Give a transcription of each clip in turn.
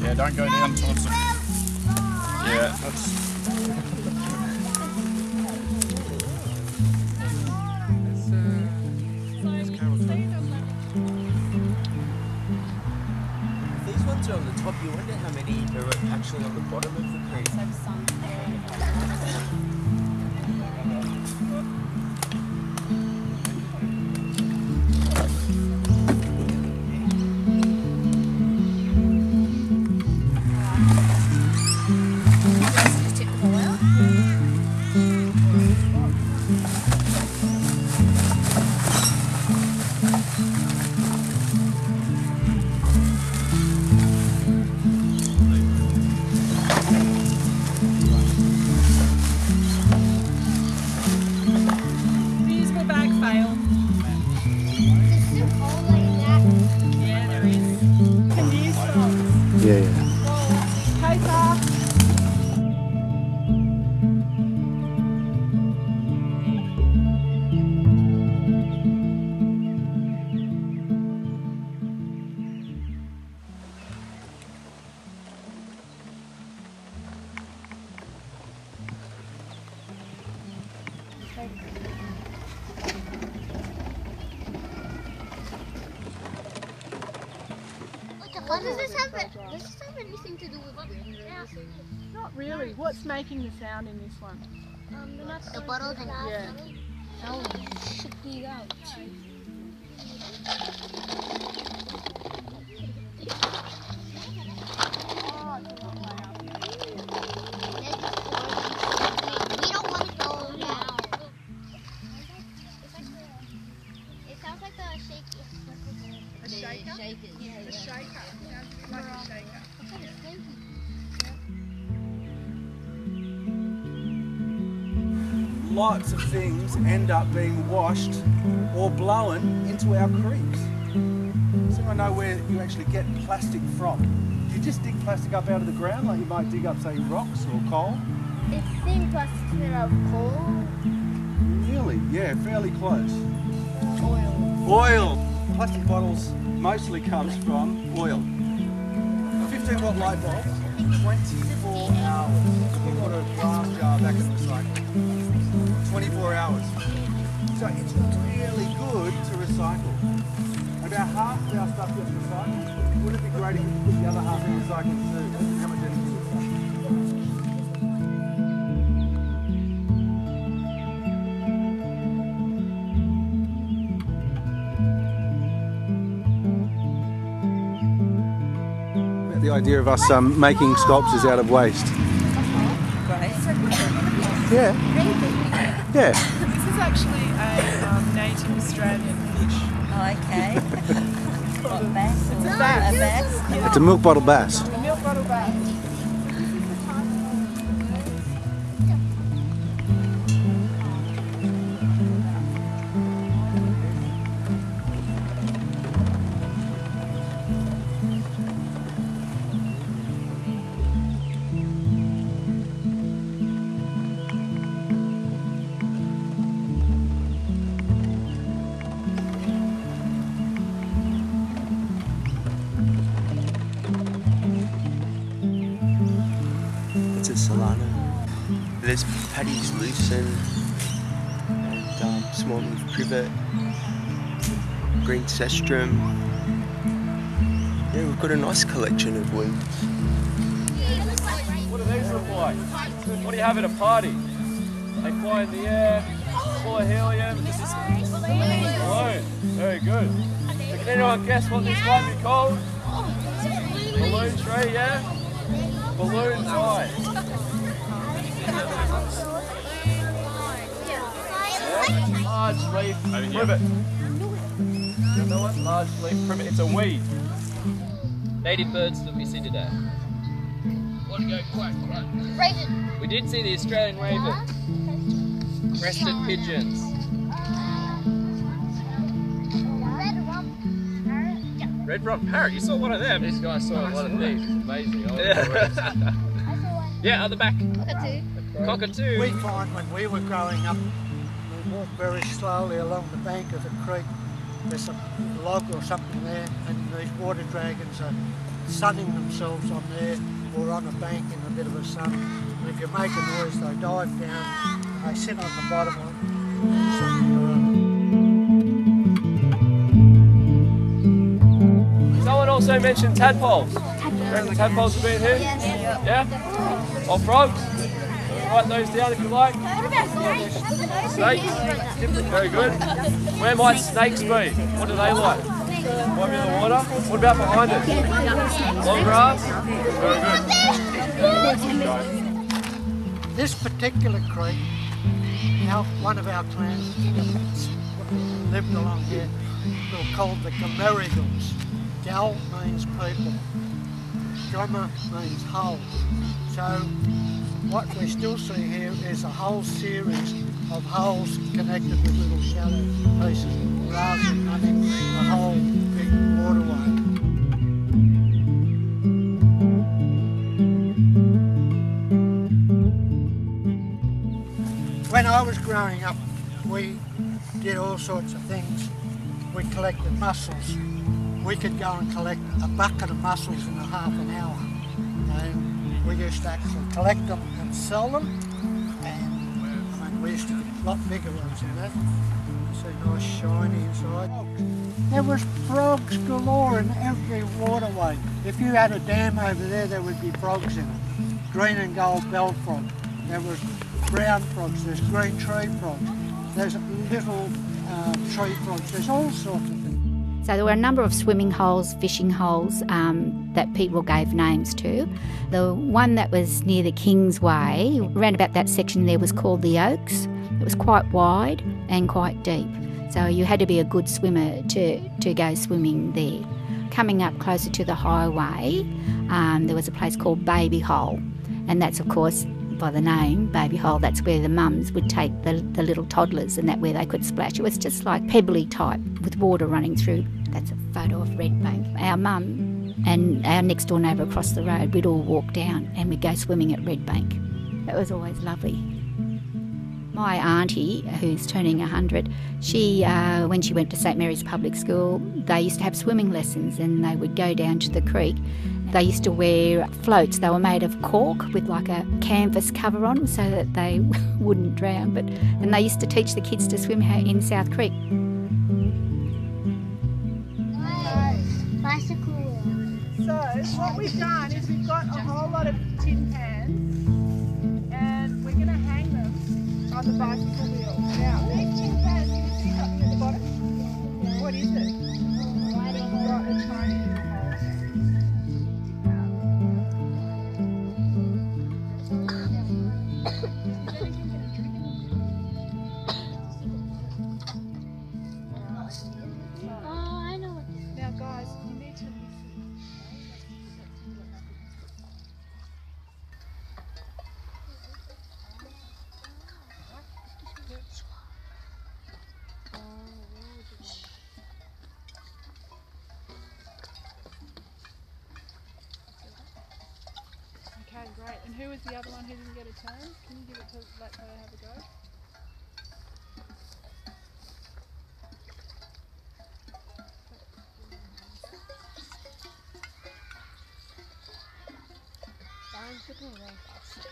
Yeah, don't go down towards them. Yeah, that's... These ones are on the top. You wonder how many are actually on the bottom of the creek. What does this have? Does this have anything to do with house? Not really. What's making the sound in this one? The bottles and yeah. Oh, should be out. We don't want to go down. It sounds like a shaker. A shaker? Yeah. A shaker. Sounds a bit like a shaker. Lots of things end up being washed or blown into our creeks. So I know where you actually get plastic from. Do you just dig plastic up out of the ground like you might dig up, say, rocks or coal? It's thin plastic made of coal. Really? Yeah, fairly close. Oil. Oil! Plastic bottles mostly comes from oil. 15-watt light bulb, 24 hours. We put a glass jar back in the recycling. 24 hours. So it's really good to recycle. About half of our stuff gets recycled. Wouldn't it be great if we could put the other half in recycling too? How much energy would that? The idea of us making sculptures out of waste. Yeah. Yeah. This is actually a native Australian fish. Oh, okay. What bass? It's a bass. A bass? Yeah. It's a milk bottle bass. A milk bottle bass. Solano. There's Paddy's lucerne and small leaf privet, green cestrum. Yeah, we've got a nice collection of weeds. What do these look like? What do you have at a party? They fly in the air, full of helium. Balloon. Very good. So can anyone guess what this might be called? Balloon tree, yeah? Balloon eye. Yeah? Large leaf privet. You know what? Large leaf privet. It's a weed. Native birds that we see today. Want to go quack, quack. Raven. We did see the Australian raven. Crested pigeons. Red rump parrot. You saw one of them. This guy saw one of these. It's amazing. Yeah, at the back. Cockatoo. Cockatoo. We find when we were growing up, we walked very slowly along the bank of the creek there's some log or something there, and these water dragons are sunning themselves on there or on a bank in a bit of a sun. And if you make a noise, they dive down, and they sit on the bottom of Someone also mentioned tadpoles. Tadpoles have been here? Yeah? Or frogs? Write those down if you like. Snakes? Very good. Where might snakes be? What do they like? Might be in the water. What about behind us? Long grass? Very good. this particular creek. One of our clans lived along here. They were called the Gamerigals. Gal means people. Drummer means whole. So what we still see here is a whole series of holes connected with little shallow pieces rather than having a whole big waterway. When I was growing up, we did all sorts of things. We collected mussels. We could go and collect a bucket of mussels in a half an hour. And we used to actually collect them and sell them. And I mean, we used to get a lot bigger ones than that. So nice shiny inside. There was frogs galore in every waterway. If you had a dam over there would be frogs in it. Green and gold bell frog. There was brown frogs, there's green tree frogs, there's little tree frogs, there's all sorts of things. So there were a number of swimming holes, fishing holes that people gave names to. The one that was near the Kingsway, around about that section there, was called the Oaks. It was quite wide and quite deep, so you had to be a good swimmer to go swimming there. Coming up closer to the highway, there was a place called Baby Hole, and that's of course, by the name, Baby Hole, that's where the mums would take the little toddlers and that where they could splash. It was just like pebbly type with water running through. That's a photo of Red Bank. Our mum and our next door neighbour across the road, we'd all walk down and we'd go swimming at Red Bank. It was always lovely. My auntie, who's turning 100, she, when she went to St Mary's Public School, they used to have swimming lessons and they would go down to the creek. They used to wear floats. They were made of cork with like a canvas cover on them so that they wouldn't drown. And they used to teach the kids to swim in South Creek. Bicycle. So what we've done is we've got a whole lot of tin pans and we're going to hang them on the bicycle wheel. Now, these tin pans, you can see something at the bottom. What is it? Got a tiny little hole. Now guys, you need to listen. Okay, great. And who was the other one who didn't get a turn? Can you give it to let her have a go?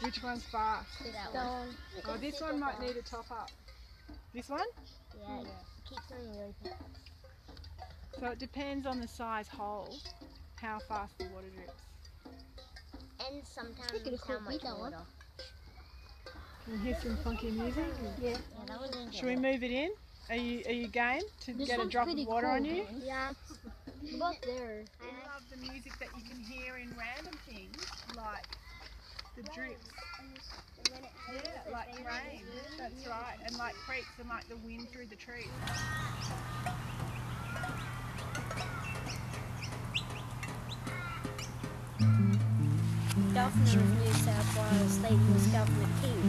Which one's fast? That one. Oh, this one might need a top up. This one? Yeah, keeps running really fast. So it depends on the size hole, how fast the water drips. And sometimes how much water. Can you hear some funky music? Yeah, that was interesting. Should we move it in? Are you game to get a drop of water on you? Yeah. About there. I love the music that you can hear in random things, like the drips. Yeah, like rain. That's right. And like creeks and like the wind through the trees. Governor of New South Wales then was Governor King.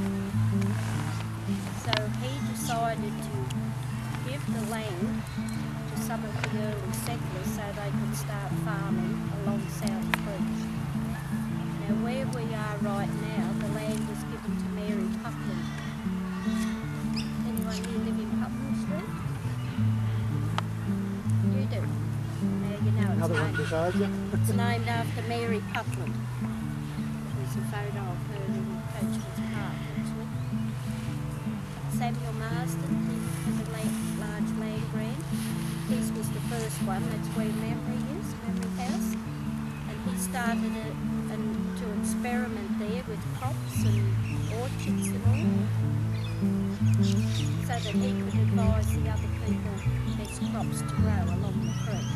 So he decided to give the land to some of the early settlers so they could start farming along South Creek. Now where we are right now, the land was given to Mary Pupland. Anyone here live in Pupland Street? Another one beside you. It's named after Mary Putland. There's a photo of her in Coachman's Park, actually. Samuel Marsden, he had a large land grant. His was the first one, that's where Memory is, Memory House. And he started to experiment there with crops and orchards and all, so that he could advise the other people best crops to grow along the creek.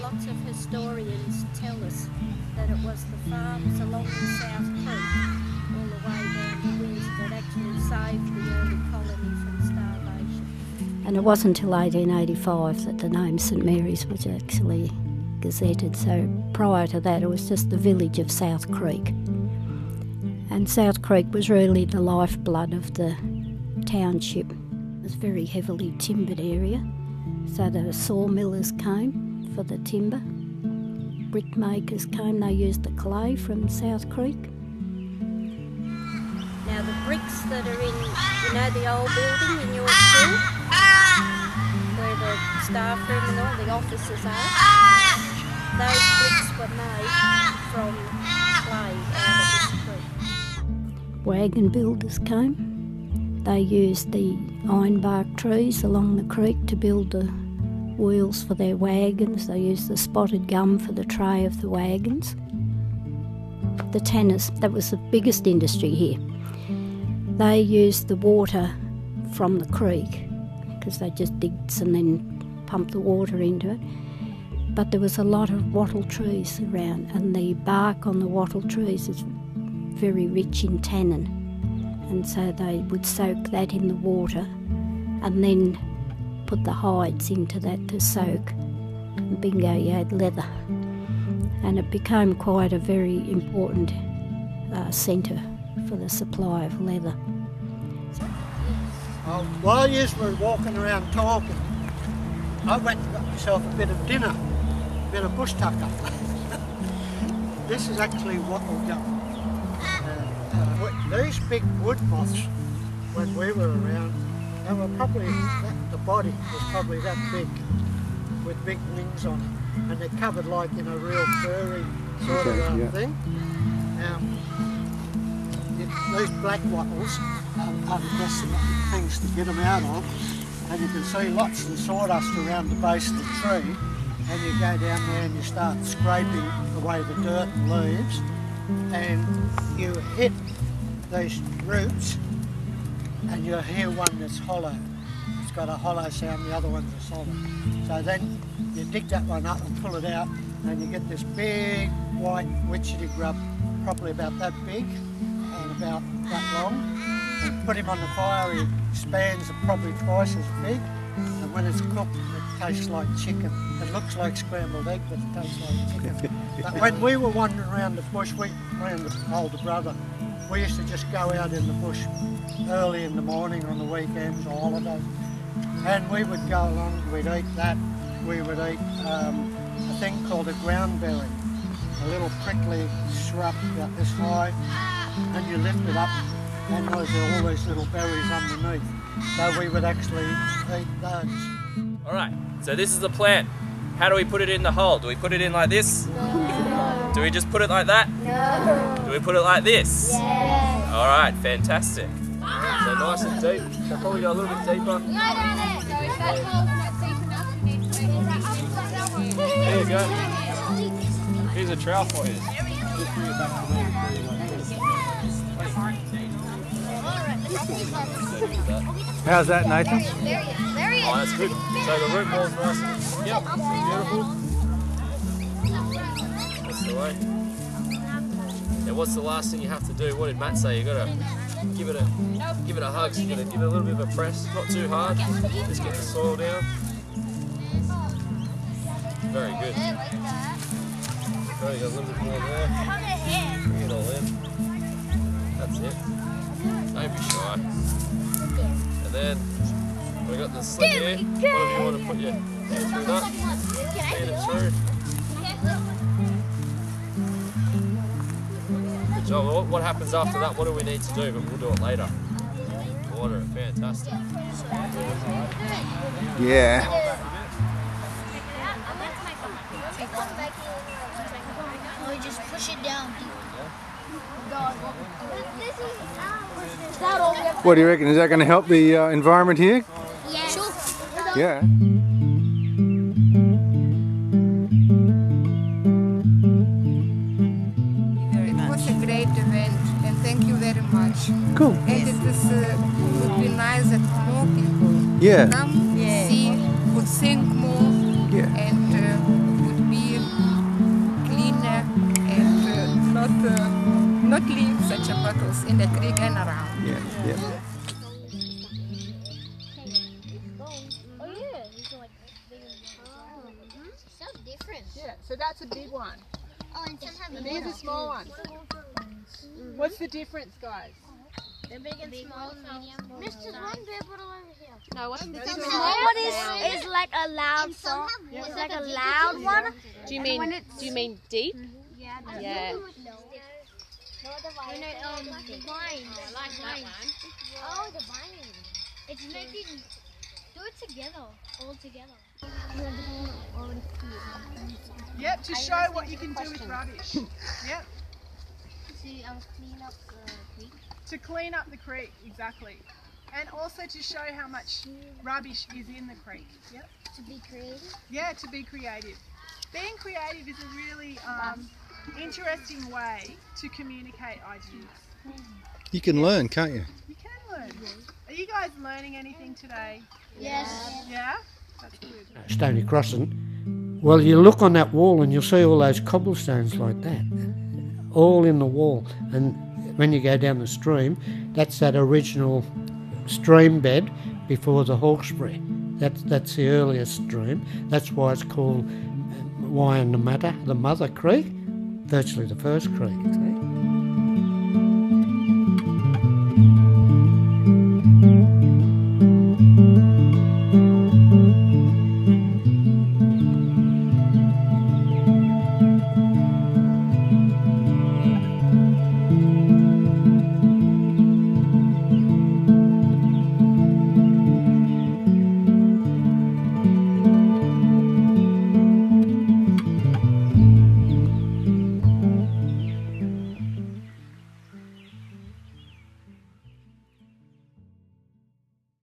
Lots of historians tell us that it was the farms along the South Creek, all the way down to Windsor, that actually saved the early colony from starvation. And it wasn't until 1885 that the name St Mary's was actually gazetted, so prior to that it was just the village of South Creek. And South Creek was really the lifeblood of the township. It was a very heavily timbered area, so the sawmillers came for the timber, brickmakers came, they used the clay from South Creek. Now the bricks that are in, you know, the old building in your school, where the staff room and all the offices are, those bricks were made from clay out of this creek. Wagon builders came. They used the ironbark trees along the creek to build the wheels for their wagons. They used the spotted gum for the tray of the wagons. The tanners, that was the biggest industry here. They used the water from the creek because they just digged and then pumped the water into it. But there was a lot of wattle trees around, and the bark on the wattle trees is very rich in tannin, and so they would soak that in the water and then put the hides into that to soak, and bingo, you had leather. And it became quite a very important centre for the supply of leather. While you were walking around talking, I went and got myself a bit of dinner, a bit of bush tucker. This is actually wattle gum. These big wood moths, when we were around, they were probably, the body was probably that big, with big wings on it, and they're covered like in a real furry sort of thing. These black wattles are the best things to get them out of, and you can see lots of sawdust around the base of the tree, and you go down there and you start scraping away the dirt and leaves, and you hit these roots and you'll hear one that's hollow. It's got a hollow sound, the other ones are solid. So then you dig that one up and pull it out, and you get this big white witchetty grub, probably about that big and about that long. And put him on the fire, he spans are probably twice as big, and when it's cooked it tastes like chicken. It looks like scrambled egg, but it tastes like chicken. But when we were wandering around the bush, me and the older brother, we used to just go out in the bush early in the morning on the weekends or holidays, and we would go along, we'd eat that, we would eat a thing called a groundberry, a little prickly shrub about this high, and you lift it up and there's all these little berries underneath, so we would actually eat those. Alright, so this is the plant. How do we put it in the hole? Do we put it in like this? No. Do we just put it like that? No. Do we put it like this? Yes. Alright, fantastic. So nice and deep. So probably go a little bit deeper. There you go. Here's a trowel for you. Just bring it back to me. How's that, Nathan? There he is. Oh, that's good. So the root ball's nice. Yep, beautiful. That's the way. Now what's the last thing you have to do? What did Matt say? You gotta give it a hug. So you gotta give it a little bit of a press, not too hard. Just get the soil down. Very good. Okay, got a little bit more there. Bring it all in. That's it. Don't be shy. And then we got the slit here. Whatever you want to put your hand through that. Hand it through. Good job. Well, what happens after that? What do we need to do? But we'll do it later. Water it. Fantastic. Yeah. just push it down. What do you reckon? Is that going to help the environment here? Yeah. Sure. Yeah. It was a great event, and thank you very much. Cool. And it would be nice that more people come, see, would think more, and would be cleaner and not leave such a bottles in the creek and around. Yeah. Oh yeah, these are like big and so different. Yeah, so that's a big one. Oh, and some have And these are small ones. What's the difference, guys? They're big and small, medium. Mr. One beer bottle over here. No, what's the difference? Small one is like a loud song. It's like a loud one. Do you mean deep? Yeah. Yeah. The vine. I like that one. Oh, the vine. It's making. Do it together, all together. Yep, to show what you can do with rubbish. Yep. Clean up the creek. To clean up the creek, exactly. And also to show how much rubbish is in the creek. Yep. To be creative. Yeah, to be creative. Being creative is a really interesting way to communicate ideas. You can learn, can't you? You can learn. Are you guys learning anything today? Yes. Yeah? That's good. Stony Crossing. Well, you look on that wall and you'll see all those cobblestones like that, all in the wall. And when you go down the stream, that's that original stream bed before the Hawkesbury. That's the earliest stream. That's why it's called Wianamatta, the mother creek, virtually the first creek.